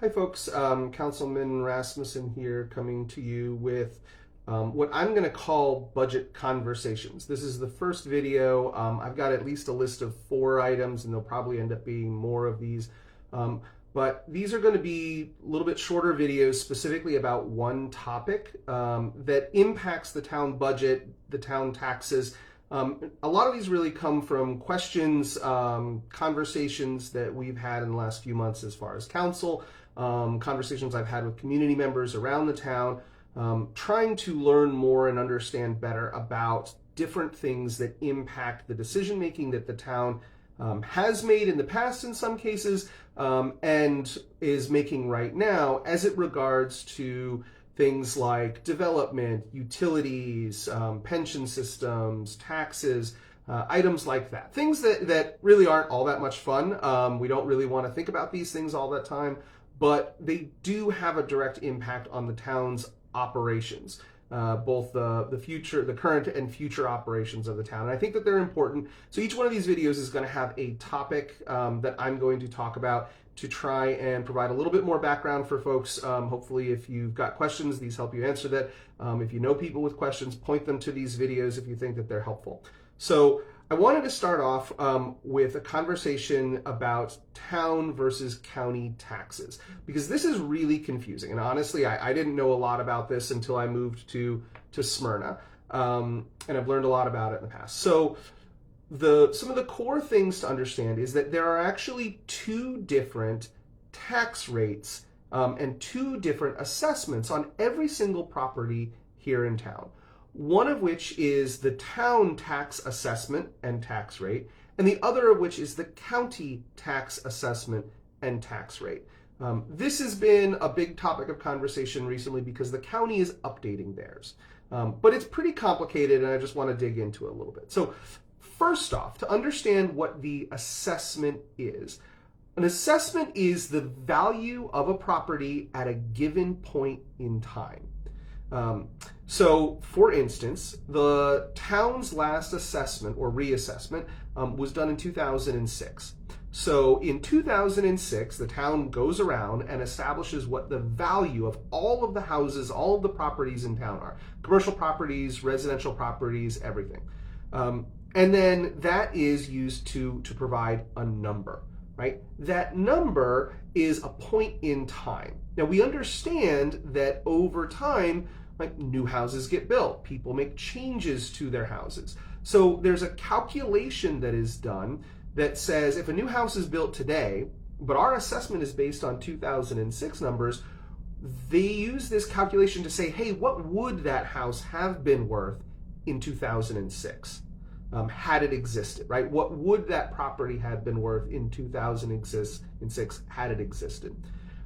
Hi folks, Councilman Rasmussen here coming to you with what I'm going to call budget conversations. This is the first video. I've got at least a list of 4 items and there'll probably end up being more of these. But these are going to be a little bit shorter videos specifically about one topic that impacts the town budget, the town taxes. A lot of these really come from questions, conversations that we've had in the last few months as far as council, conversations I've had with community members around the town, trying to learn more and understand better about different things that impact the decision making that the town has made in the past in some cases, and is making right now as it regards to things like development, utilities, pension systems, taxes, items like that. Things that really aren't all that much fun. We don't really want to think about these things all that time, but they do have a direct impact on the town's operations, both the current and future operations of the town. And I think that they're important. So each one of these videos is going to have a topic that I'm going to talk about to try and provide a little bit more background for folks. Hopefully, if you've got questions, these help you answer that. If you know people with questions, point them to these videos if you think that they're helpful. So I wanted to start off with a conversation about town versus county taxes, because this is really confusing. And honestly, I didn't know a lot about this until I moved to Smyrna, and I've learned a lot about it in the past. So some of the core things to understand is that there are actually 2 different tax rates and 2 different assessments on every single property here in town. One of which is the town tax assessment and tax rate, and the other of which is the county tax assessment and tax rate. This has been a big topic of conversation recently because the county is updating theirs. But it's pretty complicated, and I just want to dig into it a little bit. So first off, to understand what the assessment is, an assessment is the value of a property at a given point in time. So, for instance, the town's last assessment or reassessment was done in 2006. So in 2006, the town goes around and establishes what the value of all of the houses, all of the properties in town are. Commercial properties, residential properties, everything. And then that is used to provide a number, right? That number is a point in time. Now we understand that over time, like, new houses get built, people make changes to their houses. So there's a calculation that is done that says if a new house is built today, but our assessment is based on 2006 numbers, they use this calculation to say, hey, what would that house have been worth in 2006 had it existed, right? What would that property have been worth in 2006 had it existed?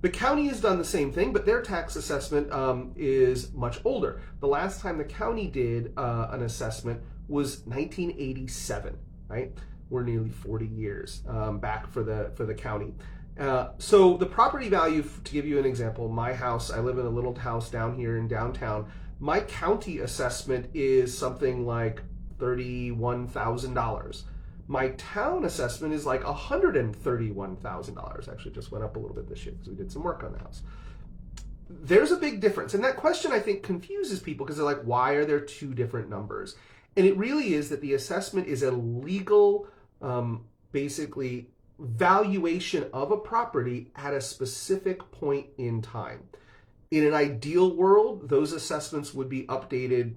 The county has done the same thing, but their tax assessment is much older. The last time the county did an assessment was 1987, right? We're nearly 40 years back for the county. So the property value, to give you an example, my house, I live in a little house down here in downtown. My county assessment is something like $31,000. My town assessment is like $131,000. Actually, just went up a little bit this year because we did some work on the house. There's a big difference. And that question, I think, confuses people because they're like, why are there 2 different numbers? And it really is that the assessment is a legal, basically, valuation of a property at a specific point in time. In an ideal world, those assessments would be updated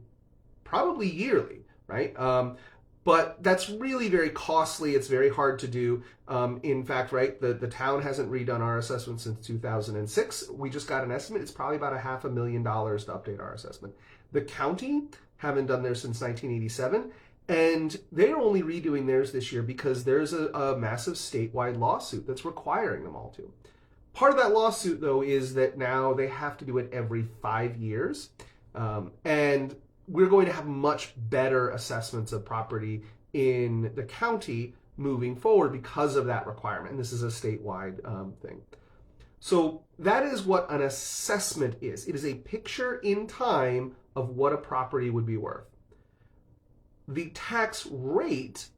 probably yearly, right? But that's really very costly. It's very hard to do. In fact, right, the town hasn't redone our assessment since 2006. We just got an estimate. It's probably about $500,000 to update our assessment. The county haven't done theirs since 1987, and they're only redoing theirs this year because there's a massive statewide lawsuit that's requiring them all to. Part of that lawsuit, though, is that now they have to do it every 5 years, and we're going to have much better assessments of property in the county moving forward because of that requirement. And this is a statewide thing. So that is what an assessment is. It is a picture in time of what a property would be worth. The tax rate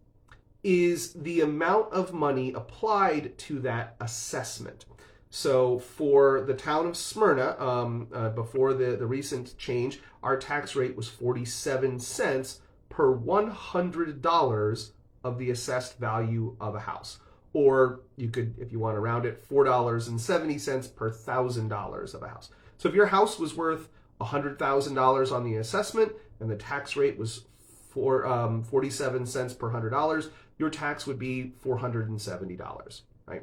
is the amount of money applied to that assessment. So for the town of Smyrna, before the recent change, our tax rate was 47 cents per $100 of the assessed value of a house. Or you could, if you want to round it, $4.70 per $1,000 of a house. So if your house was worth $100,000 on the assessment and the tax rate was 47 cents per $100, your tax would be $470, right?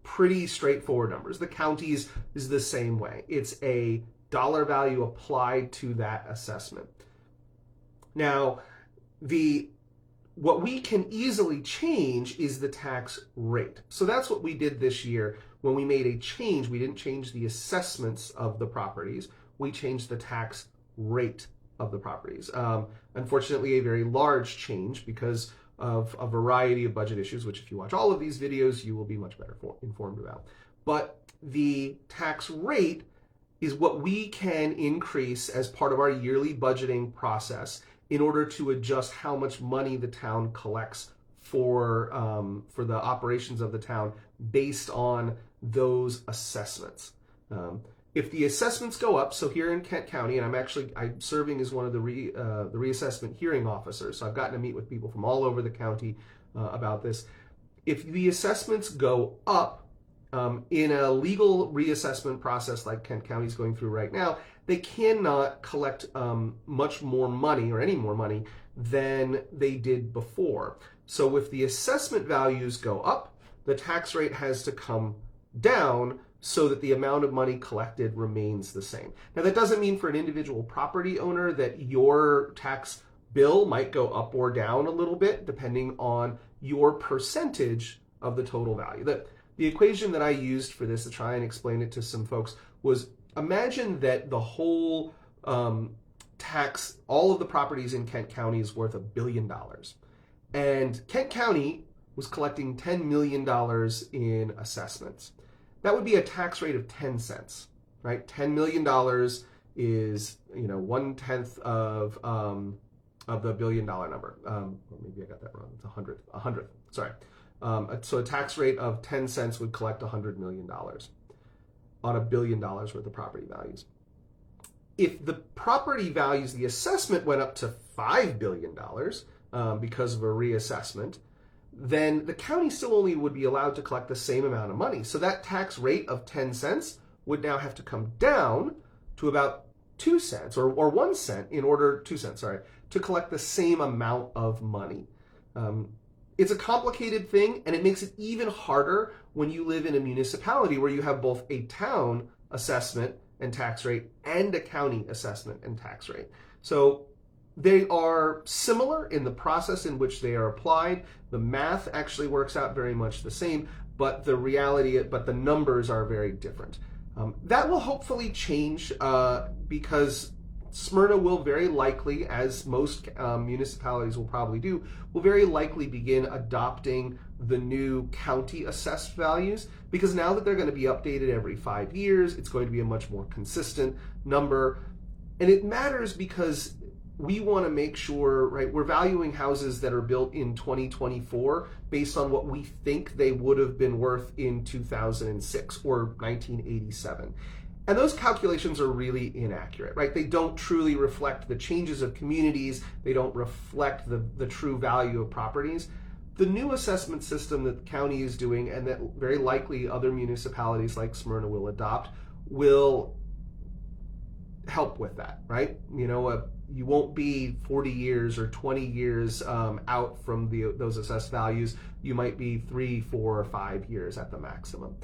Pretty straightforward numbers. The counties is the same way. It's a dollar value applied to that assessment. Now, what we can easily change is the tax rate. So that's what we did this year when we made a change. We didn't change the assessments of the properties. We changed the tax rate of the properties. Unfortunately, a very large change because of a variety of budget issues, which if you watch all of these videos, you will be much better informed about. But the tax rate is what we can increase as part of our yearly budgeting process in order to adjust how much money the town collects for the operations of the town based on those assessments. If the assessments go up, so here in Kent County, and I'm serving as one of the reassessment hearing officers, so I've gotten to meet with people from all over the county about this. If the assessments go up in a legal reassessment process like Kent County is going through right now, they cannot collect much more money or any more money than they did before. So if the assessment values go up, the tax rate has to come down so that the amount of money collected remains the same. Now, that doesn't mean for an individual property owner that your tax bill might go up or down a little bit depending on your percentage of the total value. The equation that I used for this to try and explain it to some folks was, imagine that the whole tax, all of the properties in Kent County is worth $1 billion. And Kent County was collecting $10 million in assessments. That would be a tax rate of 10 cents, right? $10 million is, 1/10 of the $1 billion number. Or maybe I got that wrong. It's 100th. Sorry. So a tax rate of 10 cents would collect $100 million on $1 billion worth of property values. If the property values, the assessment went up to $5 billion because of a reassessment, then the county still only would be allowed to collect the same amount of money. So that tax rate of 10 cents would now have to come down to about 2 cents or 1 cent in order, 2 cents, sorry, to collect the same amount of money. It's a complicated thing, and it makes it even harder when you live in a municipality where you have both a town assessment and tax rate and a county assessment and tax rate. So they are similar in the process in which they are applied. The math actually works out very much the same, but the numbers are very different. That will hopefully change because Smyrna will very likely, as most municipalities will probably do, will very likely begin adopting the new county assessed values, because now that they're going to be updated every 5 years, it's going to be a much more consistent number. And it matters because we want to make sure, right, we're valuing houses that are built in 2024 based on what we think they would have been worth in 2006 or 1987. And those calculations are really inaccurate, right? They don't truly reflect the changes of communities. They don't reflect the true value of properties. The new assessment system that the county is doing, and that very likely other municipalities like Smyrna will adopt, will help with that, right? You won't be 40 years or 20 years out from those assessed values. You might be 3, 4, or 5 years at the maximum.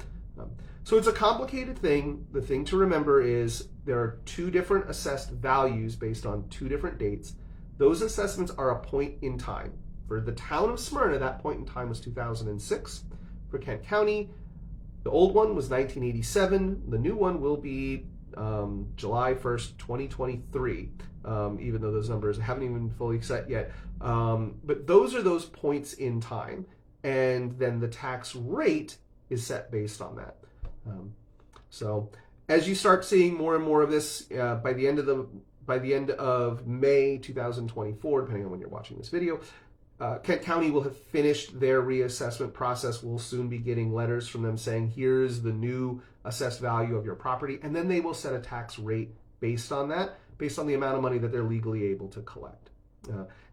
So it's a complicated thing. The thing to remember is there are 2 different assessed values based on 2 different dates. Those assessments are a point in time. For the town of Smyrna, that point in time was 2006. For Kent County, the old one was 1987. The new one will be July 1st, 2023, even though those numbers haven't even fully set yet. But those are those points in time. And then the tax rate is set based on that. So as you start seeing more and more of this, by the end of May 2024, depending on when you're watching this video, Kent County will have finished their reassessment process. We'll soon be getting letters from them saying, here's the new assessed value of your property. And then they will set a tax rate based on that, based on the amount of money that they're legally able to collect.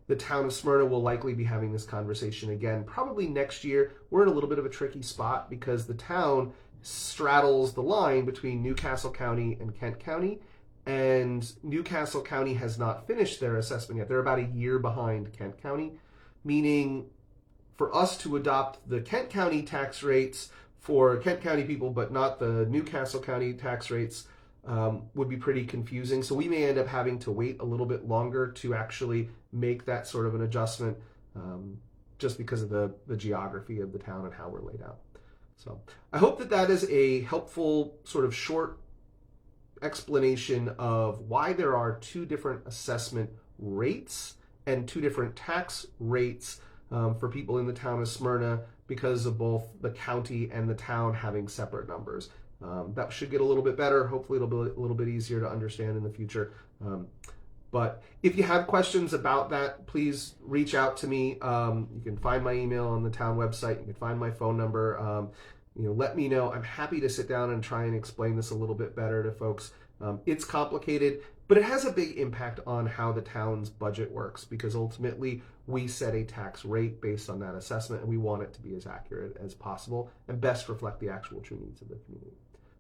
The town of Smyrna will likely be having this conversation again, probably next year. We're in a little bit of a tricky spot because the town straddles the line between Newcastle County and Kent County, and Newcastle County has not finished their assessment yet. They're about a year behind Kent County, meaning for us to adopt the Kent County tax rates for Kent County people, but not the Newcastle County tax rates, would be pretty confusing. So we may end up having to wait a little bit longer to actually make that sort of an adjustment, just because of the geography of the town and how we're laid out. So I hope that that is a helpful sort of short explanation of why there are two different assessment rates and two different tax rates for people in the town of Smyrna because of both the county and the town having separate numbers. That should get a little bit better. Hopefully it'll be a little bit easier to understand in the future. But if you have questions about that, please reach out to me. You can find my email on the town website. You can find my phone number. Let me know. I'm happy to sit down and try and explain this a little bit better to folks. It's complicated, but it has a big impact on how the town's budget works because ultimately we set a tax rate based on that assessment, and we want it to be as accurate as possible and best reflect the actual true needs of the community.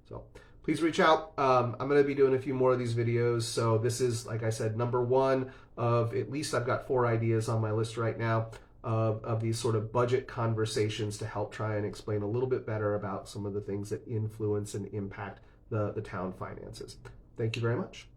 So please reach out. I'm going to be doing a few more of these videos. So this is, like I said, number one of at least I've got 4 ideas on my list right now of these sort of budget conversations to help try and explain a little bit better about some of the things that influence and impact the town finances. Thank you very much.